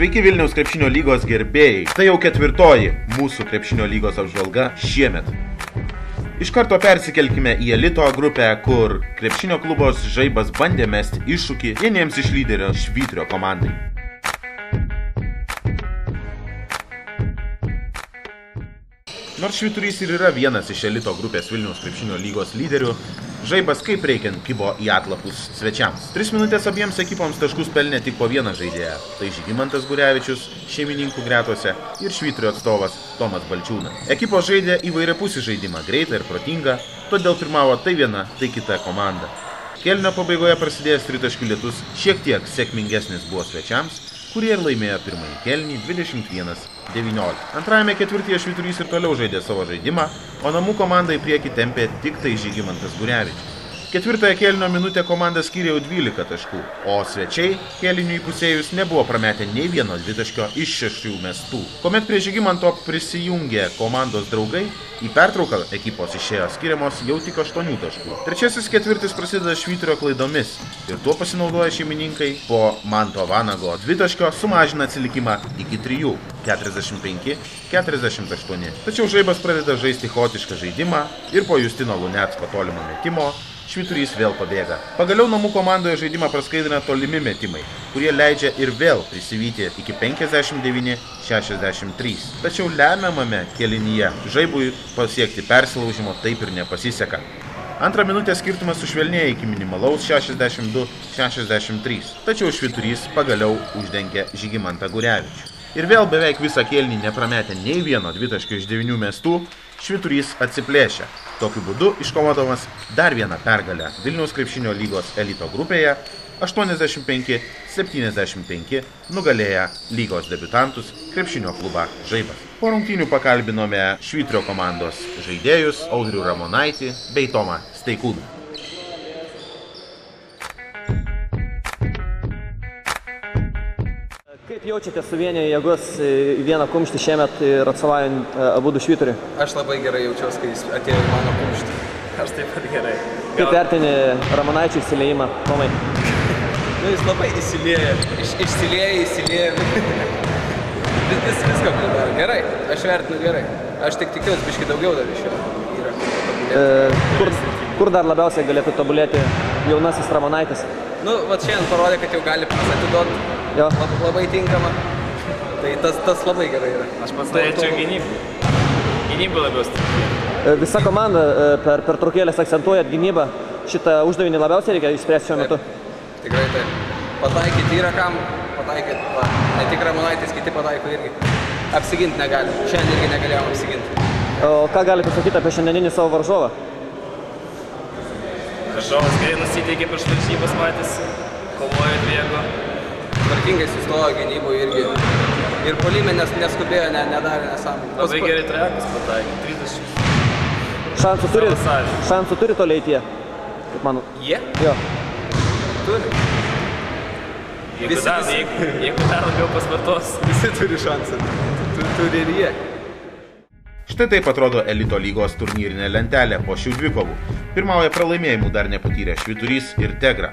Sveiki Vilniaus krepšinio lygos gerbėjai. Tai jau 4. mūsų krepšinio lygos apžvalga šiemet. Iš karto persikelkime į elito grupę, kur krepšinio klubos Žaibas bandė mesti iššūkį vieniems iš lyderio Švyturio komandai. Nors Švyturys ir yra vienas iš elito grupės Vilniaus krepšinio lygos lyderių, Žaibas kaip reikiant kibo į atlapus svečiams. 3 minutės abiems ekipoms taškus pelnė tik po vieną žaidėją. Tai Žygimantas Gurevičius šeimininkų gretose ir Švyturio atstovas Tomas Balčiūnas. Ekipos žaidė įvairiapusį žaidimą, greitą ir protingą, todėl pirmavo tai viena, tai kita komanda. Kėlinio pabaigoje prasidėjęs tritaškių lietus šiek tiek sėkmingesnis buvo svečiams, kurie ir laimėjo pirmąjį kėlinį 21-19. Antrajame ketvirtyje Švyturys ir toliau žaidė savo žaidimą, o namų komandai priekį tempė tik tai Žygimantas Gurevičius. Ketvirtąją kėlinio minutę komanda skyrė jau 12 taškų, o svečiai kėlinių įpusėjus nebuvo prametę nei vieno dvitaškio iš 6 mestų. Kuomet prie Žygimanto prisijungė komandos draugai, į pertrauką ekipos išėjo skiriamos jau tik 8 taškų. Trečiasis ketvirtis prasideda Švyturio klaidomis ir tuo pasinaudoja šeimininkai po Manto Vanago dvitaškio sumažina atsilikimą iki 3, 45-48. Tačiau Žaibas pradeda žaisti chaotišką žaidimą ir po Justino Lunecko tolimo metimo Švyturys vėl pabėga. Pagaliau namų komandoje žaidimą praskaidrina tolimi metimai, kurie leidžia ir vėl prisivyti iki 59-63. Tačiau lemiamame kėlinyje Žaibui pasiekti persilaužimo taip ir nepasiseka. Antrą minutę skirtumas sušvelnėja iki minimalaus 62-63. Tačiau Švyturys pagaliau uždengė Žygimantą Gurevičių. Ir vėl beveik visą kėlinį neprametė nei vieno dvitaškio iš 9 mestų, Švyturys atsiplėšia. Tokiu būdu iškovodamas dar vieną pergalę Vilniaus krepšinio lygos elito grupėje 85-75 nugalėję lygos debiutantus krepšinio klubą Žaibas. Po rungtynių pakalbinome Švyturio komandos žaidėjus Audrių Ramonaitį bei Tomą Steikūną. Kaip jaučiate suvieniję jėgus į vieną kumštį šiemet ir atstovaujant abudu Švyturiui? Aš labai gerai jaučiausi, kai jis atėjo į mano kumštį. Aš taip pat gerai. Kaip vertini Ramonaičio įsiliejimą, Tomai? Nu, jis labai įsilieja. Įsilieja. Viską padarė. Gerai. Aš vertinu gerai. Aš tik tikiuosi biškį daugiau dar iš jo yra. Kur dar labiausiai galėtų tobulėti jaunasis Ramonaitis? Nu, vat šiandien parodė, kad jau gali pasiduoti. Labai tinkama. Tai tas labai gerai yra. Aš pats norėčiau gynybą labiau stiprėti. Visa komanda per pertraukėlės akcentuojat gynybą. Šitą uždavinį labiausiai reikia išspręsti šiuo metu? Tikrai taip. Pataikyti yra kam. Pataikyti. Ne tik Ramonaitis, kiti pataiko irgi. Apsiginti negali. Šiandien irgi negalėjom apsiginti. O ką galite pasakyti apie šiandieninį savo varžovą? Varžovas gerai nusiteikė prieš varžybas, matėsi. Kovojo, bėgo. Tvarkingai sustojo gynyboje irgi. Ir puolime neskubėjo, nedarė nesąmonę. Labai gerai trajekus pataikė, 30. Šansų turi toliai tie, kaip manau? Jie? Jo. Turi. Jeigu dar labiau pasvartos. Visi turi šansą. Turi ir jie. Štai taip atrodo elito lygos turnyrinė lentelė po šių dvikovų. Pirmauja pralaimėjimų dar nepatyrę Švyturys ir Tegra.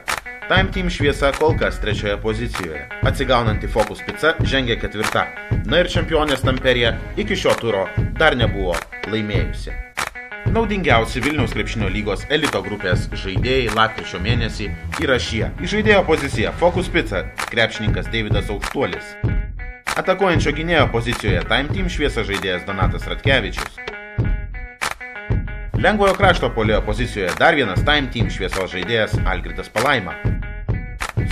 Time Team šviesa kol kas 3 pozicijoje. Atsigaunanti Focus Pica žengia 4. Na ir čempionės Tamperija iki šio turo dar nebuvo laimėjusi. Naudingiausi Vilniaus krepšinio lygos elito grupės žaidėjai lapkričio mėnesį yra šie. Į žaidėjo poziciją Focus Pica krepšininkas Deividas Aukštuolis. Atakuojančio gynėjo pozicijoje Time Team šviesa žaidėjas Donatas Ratkevičius. Lengvojo krašto puolėjo pozicijoje dar vienas Time Team šviesos žaidėjas Algirdas Palaima.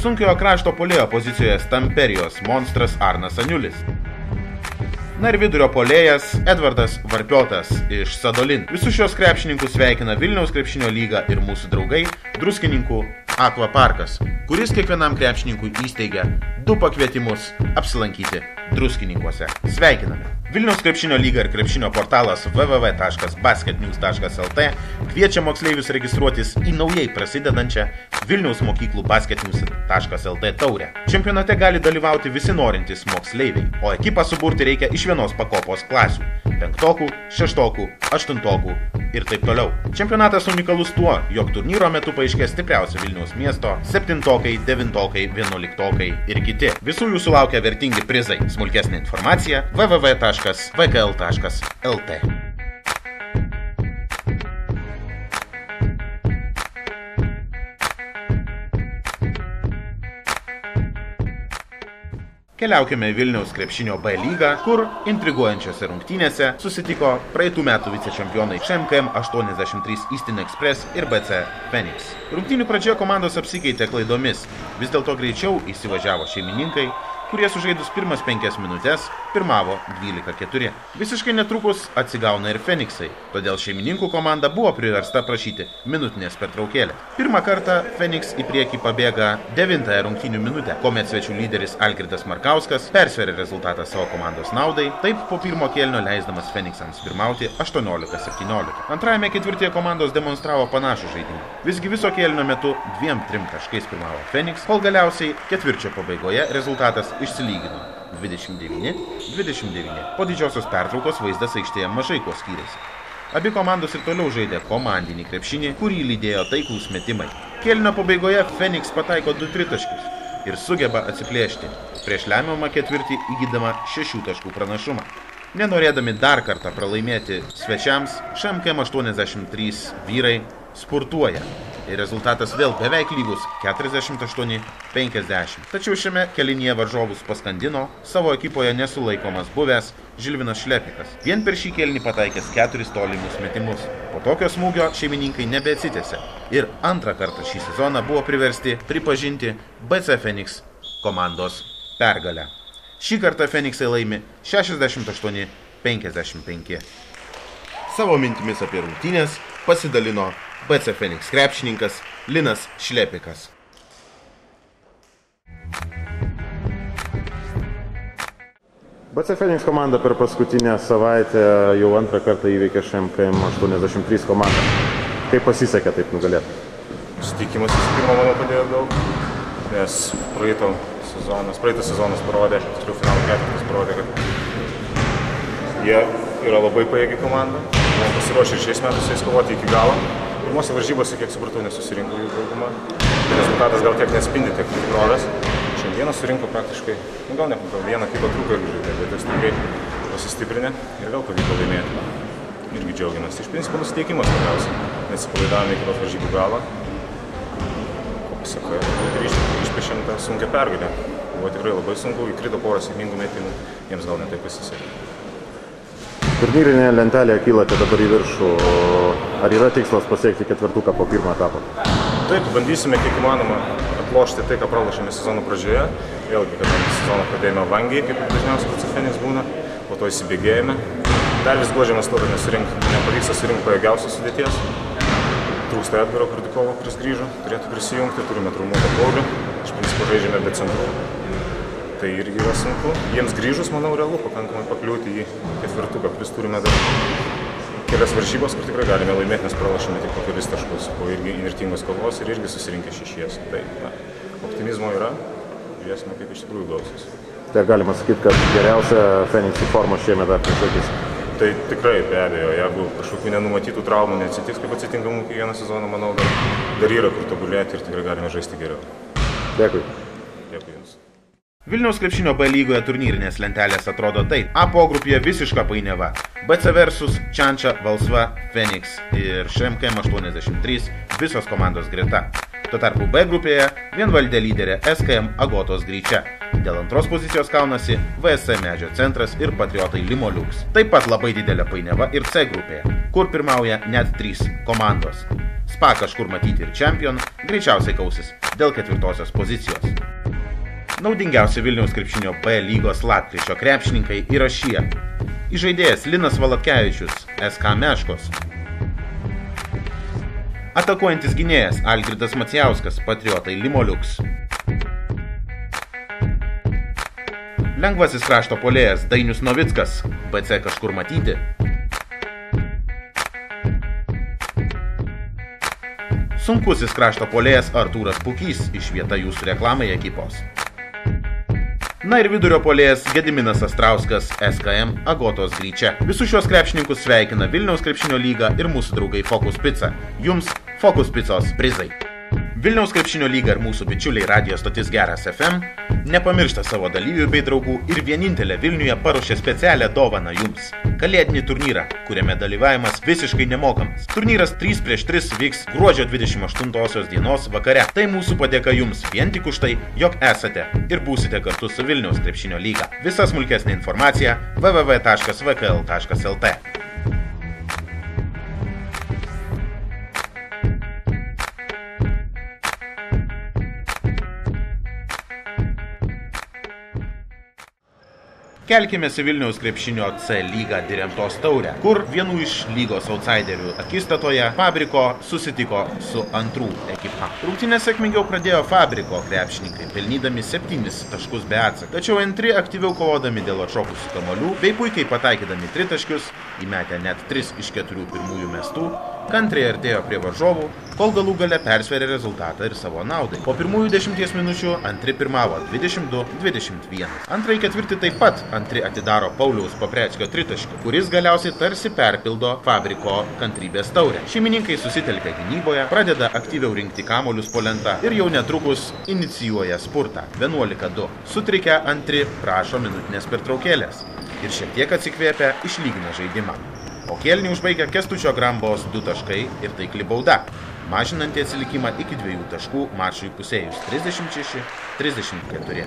Sunkiojo krašto puolėjo pozicijoje Tamperijos monstras Arnas Aniulis. Na ir vidurio puolėjas Edvardas Varpiotas iš Sadolin. Visus šios krepšininkus sveikina Vilniaus krepšinio lyga ir mūsų draugai druskininkų Akvaparkas, kuris kiekvienam krepšininkui įsteigia 2 pakvietimus apsilankyti druskininkuose. Sveikiname! Vilniaus krepšinio lyga ir krepšinio portalas www.basketnews.lt kviečia moksleivius registruotis į naujai prasidedančią Vilniaus mokyklų basketnews.lt taurę. Čempionate gali dalyvauti visi norintys moksleiviai, o ekipą suburti reikia iš vienos pakopos klasių – 5, 6, 8 ir taip toliau. Čempionatas unikalus tuo, jog turnyro metu paaiškės stipriausi Vilniaus miesto 7, 9, 11 ir kiti. Visų jūsų laukia vertingi prizai. Smulkesnė informacija www.vkl.lt. Keliaukime į Vilniaus krepšinio B lygą, kur intriguojančiose rungtynėse susitiko praeitų metų vicečempionai ŠMKM 83 Eastern Express ir BC Phoenix. Rungtynių pradžioje komandos apsikeitė klaidomis, vis dėlto greičiau įsivažiavo šeimininkai, kurie sužaidus pirmas 5 minutės pirmavo 12-4. Visiškai netrukus atsigauna ir Phoenixai, todėl šeimininkų komanda buvo priversta prašyti minutinės pertraukėlę. Pirmą kartą Phoenix į priekį pabėga 9-ąją rungtynių minutę, kuomet svečių lyderis Algirdas Markauskas persveria rezultatą savo komandos naudai, taip po pirmo kėlinio leisdamas Phoenixams pirmauti 18-17. Antrajame ketvirtyje komandos demonstravo panašų žaidimą. Visgi viso kėlinio metu 2-3 taškais pirmavo Phoenix, kol galiausiai ketvirčio pabaigoje rezultatas išsilygino 29-29. Po didžiosios pertraukos vaizdas aikštėje mažai kuo skyrėsi. Abi komandos ir toliau žaidė komandinį krepšinį, kurį lydėjo taiklūs metimai. Kėlinio pabaigoje Phoenix pataiko 2 tritaškius ir sugeba atsiplėšti, prieš lemiamą ketvirtį įgydama 6 taškų pranašumą. Nenorėdami dar kartą pralaimėti svečiams, ŠMKM 83 vyrai spurtuoja. Ir rezultatas vėl beveik lygus 48-50. Tačiau šiame kėlinyje varžovus paskandino savo ekipoje nesulaikomas buvęs Žilvinas Šlepikas. Vien per šį kėlinį pataikęs 4 tolimus metimus. Po tokio smūgio šeimininkai nebeatsitęsė ir antrą kartą šį sezoną buvo priversti pripažinti BC Phoenix komandos pergalę. Šį kartą Phoenixai laimi 68-55. Savo mintimis apie rungtynės pasidalino BC Phoenix krepšininkas Linas Šlepikas. BC Phoenix komanda per paskutinę savaitę jau antrą kartą įveikė ŠMKM 83 komandą. Kaip pasisekė taip nugalėti? Sutikimas visų pirma, manau, padėjo daug, nes praeitas sezonas parodė, tiksliau finalo ketvirtis parodė, kad jie yra labai pajėgi komanda. Jie pasiruošė ir šiais metais jais kovoti iki galo. Pirmose varžybose, kiek supratau, nesusirinko jų daugumą. Rezultatas gal tiek nespindi, tiek tikrovės. Šiandieną surinko praktiškai, gal vieną kitą trūką irgi žaidė, bet jis tikrai pasistiprinę ir vėl pavyko laimėti. Irgi džiaugiamės. Iš principo nusiteikimas labiausiai. Nesipalaidavome iki tos varžybų galo. Ko pasakoja, išpešėm tą sunkią pergalę. Buvo tikrai labai sunku, įkrito porą sėkmingų metimų, jiems gal ne taip pasisekė. Turnyrinėje lentelėje kylate dabar į viršų. Ar yra tikslas pasiekti ketvirtuką po pirmo etapo? Taip, bandysime kiek įmanoma atlošti tai, ką pralošėme sezono pradžioje. Vėlgi, kad sezoną pradėjome vangiai, kaip dažniausiai BC Phoenix būna, po to įsibėgėjame. Dar vis guodžiamės to, kad nepavyksta surinkti pajėgiausios sudėties. Trūksta Edgaro Kurdikovo, kuris grįžo, turėtų prisijungti, turime traumuotą Paulių. Iš principo žaidžiame be centrų. Tai irgi yra sunku. Jiems grįžus, manau, realu pakankamai pakliūti į ketvirtuką, kuris turime dar kelias varžybos, kur tikrai galime laimėti, nes pralašėme tik po kelis taškus, po irgi įnirtingos kovos ir irgi susirinkę 6. Tai optimizmo yra, žiūrėsime, kaip iš tikrųjų gausis. Tai galima sakyti, kad geriausia Phoenixų forma šiemet dar priešakis. Tai tikrai, be abejo, jeigu kažkokių nenumatytų traumų neatsitiks, kaip atsitinka mums kiekvieną sezoną, manau, dar yra kur tobulėti ir tikrai galime žaisti geriau. Dėkui. Dėkui Jums. Vilniaus krepšinio B lygoje turnyrinės lentelės atrodo taip. A pogrupyje visiška painiava. BC Versus, Čianča, Valsva, Phoenix ir ŠMKM 83 visos komandos greta. Tuo tarpu B grupėje vienvaldė lyderė SKM Agotos Greičia. Dėl antros pozicijos kaunasi VSC Medžio Centras ir Patriotai Limoliuks. Taip pat labai didelė painiava ir C grupėje, kur pirmauja net 3 komandos. SPA kažkur matyti ir Champion greičiausiai kausis dėl 4 pozicijos. Naudingiausi Vilniaus krepšinio B lygos lapkričio krepšininkai yra šie. Įžaidėjas Linas Valatkevičius, SK Meškos. Atakuojantis gynėjas Algirdas Macijauskas, Patriotai Limoliuks. Lengvasis krašto puolėjas Dainius Novickas, BC kažkur matyti. Sunkusis krašto puolėjas Artūras Pukys iš vieta jūsų reklamai ekipos. Na ir vidurio puolėjas Gediminas Astrauskas, SKM Agotos Gryčia. Visus šios krepšininkus sveikina Vilniaus krepšinio lyga ir mūsų draugai Focus Pizza. Jums Focus Pizzos prizai. Vilniaus krepšinio lyga ir mūsų bičiuliai radijo stotis Geras FM nepamiršta savo dalyvių bei draugų ir vienintelė Vilniuje paruošė specialią dovaną jums. Kalėdinį turnyrą, kuriame dalyvavimas visiškai nemokamas. Turnyras 3x3 vyks gruodžio 28 dienos vakare. Tai mūsų padėka jums vien tik už tai, jog esate ir būsite kartu su Vilniaus krepšinio lyga. Visa smulkesnė informacija www.vkl.lt. Kelkimės į Vilniaus krepšinio C lygą Diremtos taurę, kur vienų iš lygos outsiderių akistatoje Fabriko susitiko su Antrų ekipa. Rungtynes sėkmingiau pradėjo Fabriko krepšininkai, pelnydami 7 taškus be atsako. Tačiau Antri aktyviau kovodami dėl atšokusių kamuolių, bei puikiai pataikydami tritaškius, įmetę net 3 iš 4 pirmųjų mestų, kantriai artėjo prie varžovų, kol galų gale persverė rezultatą ir savo naudai. Po pirmųjų 10 minučių Antri pirmavo 22-21. Antrąjį ketvirtį taip pat Antri atidaro Pauliaus Papreckio tritaškį, kuris galiausiai tarsi perpildo Fabriko kantrybės taurę. Šeimininkai susitelkia gynyboje, pradeda aktyviau rinkti kamuolius po lenta ir jau netrukus inicijuoja spurtą. 11-2. Sutrikę Antri prašo minutinės pertraukėlės ir šiek tiek atsikvėpę išlygina žaidimą. O kėlinį užbaigia Kęstučio Grambos 2 taškai ir taikli bauda, mažinantį atsilikimą iki 2 taškų mačui pusėjus 36-34.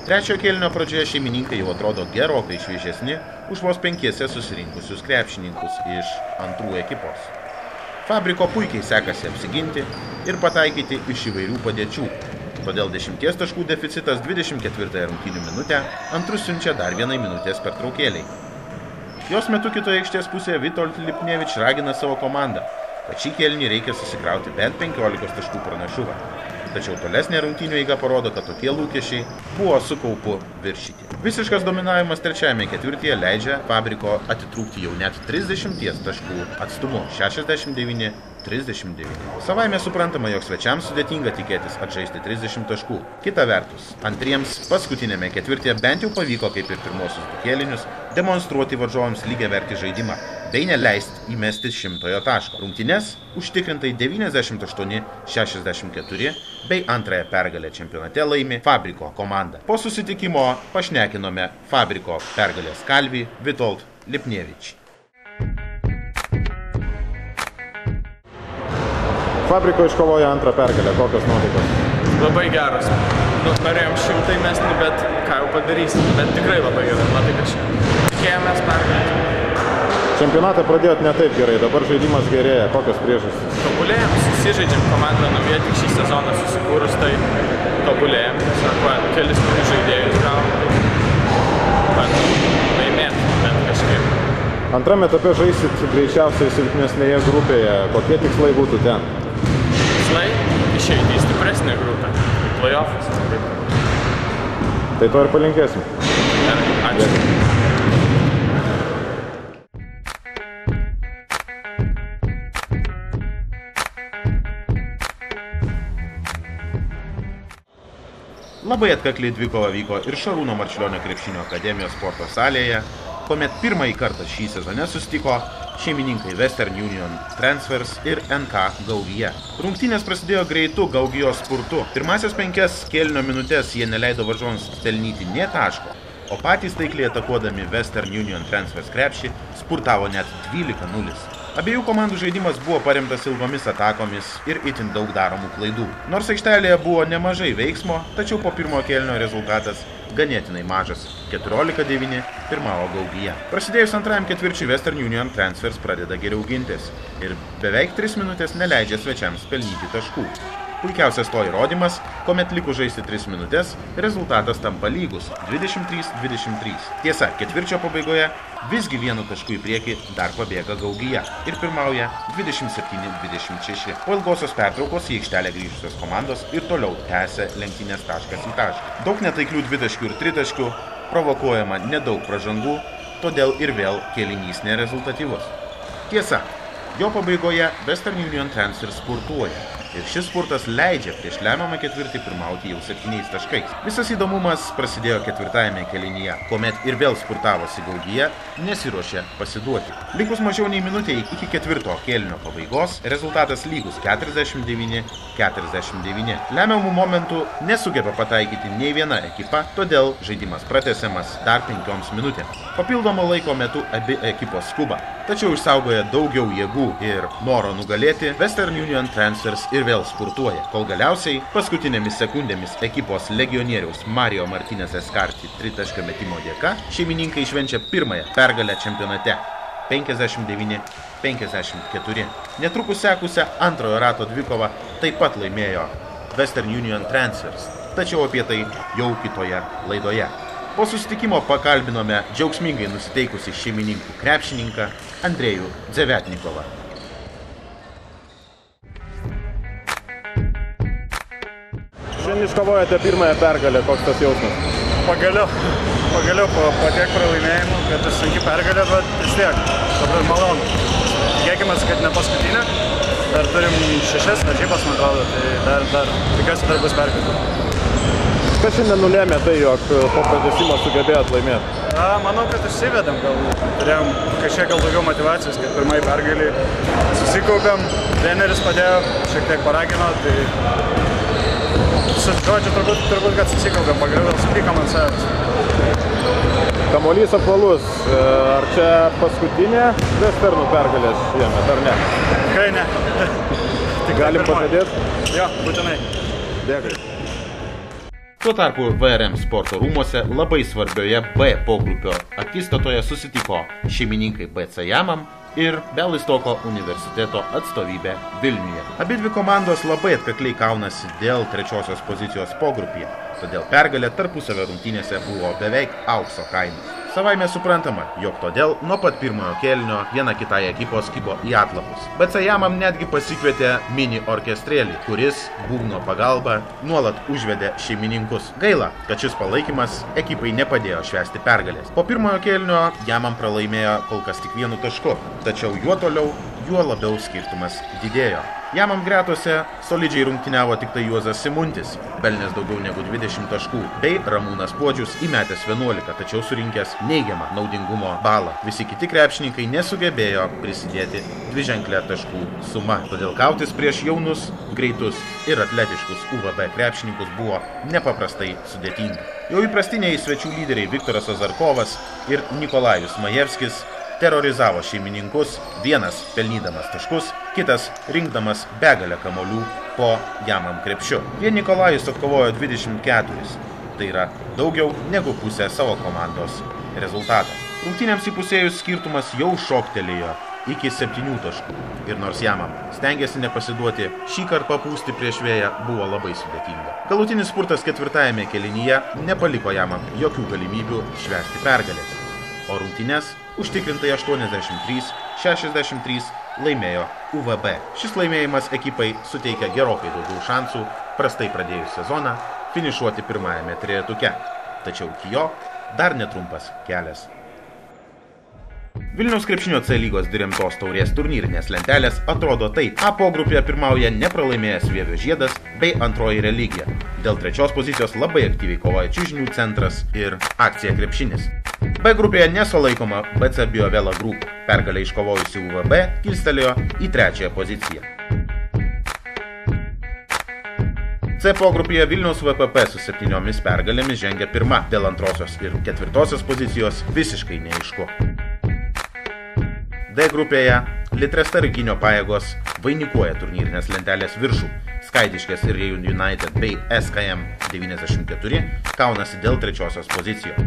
Trečiojo kėlinio pradžioje šeimininkai jau atrodo gerokai šviežesni už vos 5 susirinkusius krepšininkus iš Antrų ekipos. Fabriko puikiai sekasi apsiginti ir pataikyti iš įvairių padėčių, todėl 10 taškų deficitas 24 rungtynių minutę Antrus siunčia dar 1 minutės pertraukėliai. Jos metu kitoje aikštės pusėje Vitold Lipnevič ragina savo komandą, kad šį kėlinį reikia susikrauti bent 15 taškų pranašumą. Tačiau tolesnė rungtynių eiga parodo, kad tokie lūkesčiai buvo su kaupu viršyti. Visiškas dominavimas trečiajame ketvirtyje leidžia Fabriko atitrūkti jau net 30 taškų atstumu 69-39. Savaime suprantama, jog svečiams sudėtinga tikėtis atžaisti 30 taškų. Kita vertus, Antriems paskutinėme ketvirtyje bent jau pavyko, kaip ir pirmosius 2 kėlinius, demonstruoti varžovams lygiavertį žaidimą bei neleisti įmesti 100 taško. Rungtynes užtikrintai 98-64 bei antrąją pergalę čempionate laimi Fabriko komanda. Po susitikimo pašnekinome Fabriko pergalės kalvį Vitold Lipnevič. Fabriko iškovojo antrą pergalę, kokios nuotaikos? Labai geras. Norėjom 100 mesti, bet ką jau padarysim. Bet tikrai labai gerai nuotaikas. Tikėjomės pergalės. Čempionatą pradėjot ne taip gerai, dabar žaidimas gerėja. Kokios priežastys? Tobulėjom, susižaidžiam komandą nauja, tik šį sezoną susikūrus, tai tobulėjom. Tiesiog kelis žaidėjus gavom. Laimėt, bet kažkaip. Antrame etape žaisit greičiausiai silpnesnėje grupėje. Kokie tikslai būtų ten? Tikslai išeiti į stipresnę grupę. Playoffs. Tai to ir palinkėsim. Ačiū. Labai atkakliai dvikova vyko ir Šarūno Marčiulionio krepšinio akademijos sporto salėje, kuomet pirmąjį kartą šį sezoną susitiko šeimininkai Western Union Transfers ir NK Gaugija. Rungtynės prasidėjo greitu Gaugijos spurtu. Pirmasias 5 kėlinio minutės jie neleido varžovams pelnyti nė taško, o patys taikliai atakuodami Western Union Transfers krepšį spurtavo net 12-0. Abiejų komandų žaidimas buvo paremtas ilgomis atakomis ir itin daug daromų klaidų. Nors aikštelėje buvo nemažai veiksmo, tačiau po pirmo kėlinio rezultatas ganėtinai mažas. 14-9 pirmavo Gaugija. Prasidėjus antrajam ketvirčiui Western Union Transfers pradeda geriau gintis ir beveik 3 minutės neleidžia svečiams pelnyti taškų. Puikiausias to įrodymas, kuomet likus žaisti 3 minutės, rezultatas tampa lygus 23-23. Tiesa, ketvirčio pabaigoje visgi 1 tašku į priekį dar pabėga Gaugija ir pirmauja 27-26. Po ilgosios pertraukos į aikštelę grįžusios komandos ir toliau tęsia lenktynės taškas į tašką. Daug netaiklių dvitaškių ir tritaškių, provokuojama nedaug pražangų, todėl ir vėl kėlinys nerezultatyvus. Tiesa, jo pabaigoje Western Union Transfers spurtuoja ir šis spurtas leidžia prieš lemiamą ketvirtį pirmauti jau 7 taškais. Visas įdomumas prasidėjo ketvirtajame kėlinyje, kuomet ir vėl spurtavosi Gaudija nesiruošė pasiduoti. Likus mažiau nei minutei iki ketvirto kėlinio pabaigos, rezultatas lygus 49-49. Lemiamų momentų nesugeba pataikyti nei viena ekipa, todėl žaidimas pratęsiamas dar 5 minutėms. Papildomo laiko metu abi ekipos skuba, tačiau išsaugoja daugiau jėgų ir noro nugalėti, Western Union Transfers ir vėl spurtuoja, kol galiausiai paskutinėmis sekundėmis ekipos legionieriaus Mario Martinez Escarti tritaškio metimo dėka šeimininkai švenčia pirmąją pergalę čempionate 59-54. Netrukus sekusią antrojo rato dvikovą taip pat laimėjo Western Union Transfers, tačiau apie tai jau kitoje laidoje. Po susitikimo pakalbinome džiaugsmingai nusiteikusi šeimininkų krepšininką Andrejų Dzevetnikovą. Šiandien iškovojate pirmąją pergalę, koks tas jausmas? Pagaliau po tiek pralaimėjimų, kad tai sunki pergalė, bet vis tiek, labai malonu. Tikėkime, kad ne paskutinė, dar turim 6 varžybas, man atrodo, tai dar tikiuosi dar bus pergalė. Kas šiandien nulėmė tai, jog po pratęsimo sugebėjot laimėti? Manau, kad išsivedėm, turėjom kažkiek daugiau motyvacijos, kad pirmai pergalį susikaupėm, treneris padėjo, šiek tiek paragino, tai žodžiu, turbūt kad susikaupėm, pagaliau vėl supykam ant savęs. Kamuolys apvalus, ar čia paskutinė Westernų pergalės šiemet, ar ne? Tikrai ne. Galim pažadėti? Jo, būtinai. Dėkui. Tuo tarpu VRM sporto rūmuose labai svarbioje B pogrupio akistatoje susitiko šeimininkai BC Jamam ir Bialystoko universiteto atstovybė Vilniuje. Abidvi komandos labai atkakliai kaunasi dėl 3 pozicijos pogrupyje, todėl pergalė tarpusavio rungtynėse buvo beveik aukso kainos. Savaime suprantama, jog todėl nuo pat pirmojo kėlinio viena kitai ekipos kibo į atlapus. BC Jamam netgi pasikvietė mini orkestrėlį, kuris būgno pagalba nuolat užvedė šeimininkus. Gaila, kad šis palaikymas ekipai nepadėjo švęsti pergalės. Po pirmojo kėlinio Jamam pralaimėjo kol kas tik 1 tašku, tačiau juo toliau, juo labiau skirtumas didėjo. Jamam gretose solidžiai rungtyniavo tik tai Juozas Simuntis, pelnęs daugiau negu 20 taškų, bei Ramūnas Puodžius įmetęs 11, tačiau surinkęs neigiamą naudingumo balą. Visi kiti krepšininkai nesugebėjo prisidėti dviženklę taškų sumą, todėl kautis prieš jaunus, greitus ir atletiškus UVB krepšininkus buvo nepaprastai sudėtinga. Jau įprastiniai svečių lyderiai Viktoras Azarkovas ir Nikolajus Majevskis terorizavo šeimininkus, vienas pelnydamas taškus, kitas rinkdamas begalę kamuolių po Jamam krepšiu. Vien Nikolajus atkovojo 24, tai yra daugiau negu pusę savo komandos rezultato. Rungtynėms įpusėjus skirtumas jau šoktelėjo iki 7 taškų ir nors Jamam stengiasi nepasiduoti, šį kartą papūsti prieš vėją buvo labai sudėtinga. Galutinis spurtas ketvirtajame kėlinyje nepaliko Jamam jokių galimybių švęsti pergalės, o rungtynes užtikrintai 83-63 laimėjo UVB. Šis laimėjimas ekipai suteikia gerokai daugiau šansų prastai pradėjus sezoną finišuoti pirmajame trejetuke, tačiau iki jo dar netrumpas kelias. Vilniaus krepšinio C lygos Diremtos taurės turnyrinės lentelės atrodo taip. A pogrupėje pirmauja nepralaimėjęs Vievio Žiedas bei antroji Religija. Dėl 3 pozicijos labai aktyviai kovoja Čiužinių centras ir Akcija krepšinis. B grupėje nesulaikoma BC Biovela Group. Pergalę iškovojusi UVB kilstelėjo į 3 poziciją. C pogrupėje Vilniaus VPP su 7 pergalėmis žengia pirma, dėl 2 ir 4 pozicijos visiškai neaišku. D grupėje Litresta Riginio pajėgos vainikuoja turnyrinės lentelės viršų. Skaidiškės ir Reunion United bei SKM 94 kaunasi dėl 3 pozicijos.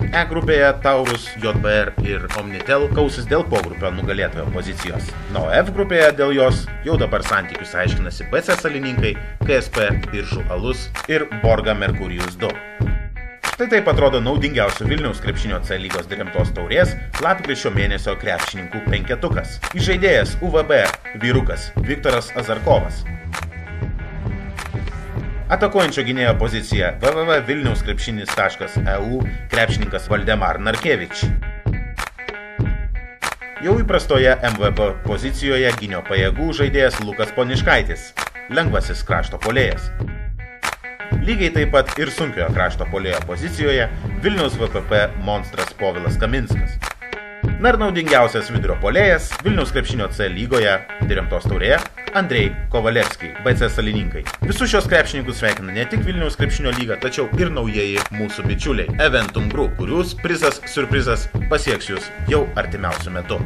E grupėje Taurus, JBR ir Omnitel kausis dėl pogrupio nugalėtojo pozicijos. Na, o F grupėje dėl jos jau dabar santykius aiškinasi BC Salininkai, KSP Biržų Alus ir Borga Merkurijus 2. Štai taip atrodo naudingiausio Vilniaus krepšinio C lygos Diremtos taurės lapkričio mėnesio krepšininkų penketukas. Įžaidėjas UVB vyrukas Viktoras Azarkovas. Atakuojančio gynėjo poziciją www.vilniauskrepšinis.eu krepšininkas Valdemar Narkevič. Jau įprastoje MVP pozicijoje gynio pajėgų žaidėjas Lukas Poniškaitis, lengvasis krašto puolėjas. Lygiai taip pat ir sunkiojo krašto puolėjo pozicijoje Vilniaus VPP monstras Povilas Kaminskas. Na ir naudingiausias vidurio puolėjas Vilniaus krepšinio C lygoje Diremtos taurėje Andrei Kovalevskiai, BC Salininkai. Visus šios krepšininkus sveikina ne tik Vilniaus krepšinio lyga, tačiau ir naujieji mūsų bičiuliai Eventum Group, kurius surprizas pasieks jūs jau artimiausiu metu.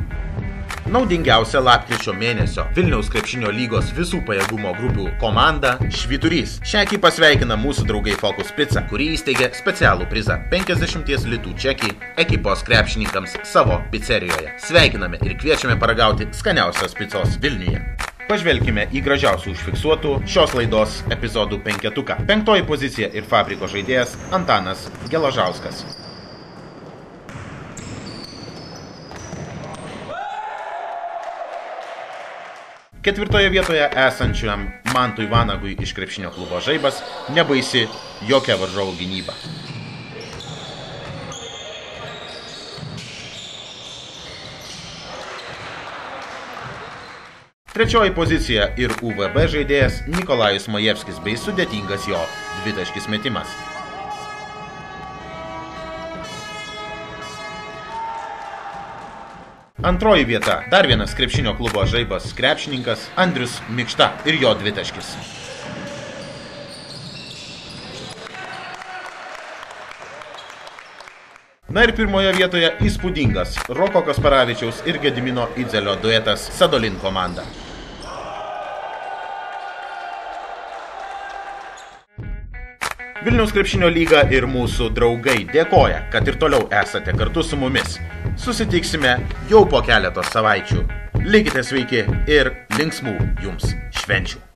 Naudingiausia lapkričio mėnesio Vilniaus krepšinio lygos visų pajėgumo grupių komanda Švyturys. Šią ekipą sveikina mūsų draugai Focus Pizza, kuri įsteigė specialų prizą 50 litų čekį ekipos krepšininkams savo pizzerijoje. Sveikiname ir kviečiame paragauti skaniausios picos Vilniuje. Pažvelkime į gražiausių užfiksuotų šios laidos epizodų penketuką. 5 pozicija ir fabriko žaidėjas Antanas Gelažauskas. 4 vietoje esančiam Mantui Vanagui iš krepšinio klubo Žaibas nebaisi jokia varžovų gynyba. Trečioji pozicija ir UVB žaidėjas Nikolajus Majevskis bei sudėtingas jo dvitaškis metimas. Antroji vieta – dar vienas krepšinio klubo Žaibas krepšininkas Andrius Mikšta ir jo dvitaškis. Na ir pirmoje vietoje įspūdingas Roko Kasparavičiaus ir Gedimino Idzelio duetas Sadolin komanda. Vilniaus krepšinio lyga ir mūsų draugai dėkoja, kad ir toliau esate kartu su mumis. Susitiksime jau po keletos savaičių. Likite sveiki ir linksmų jums švenčių.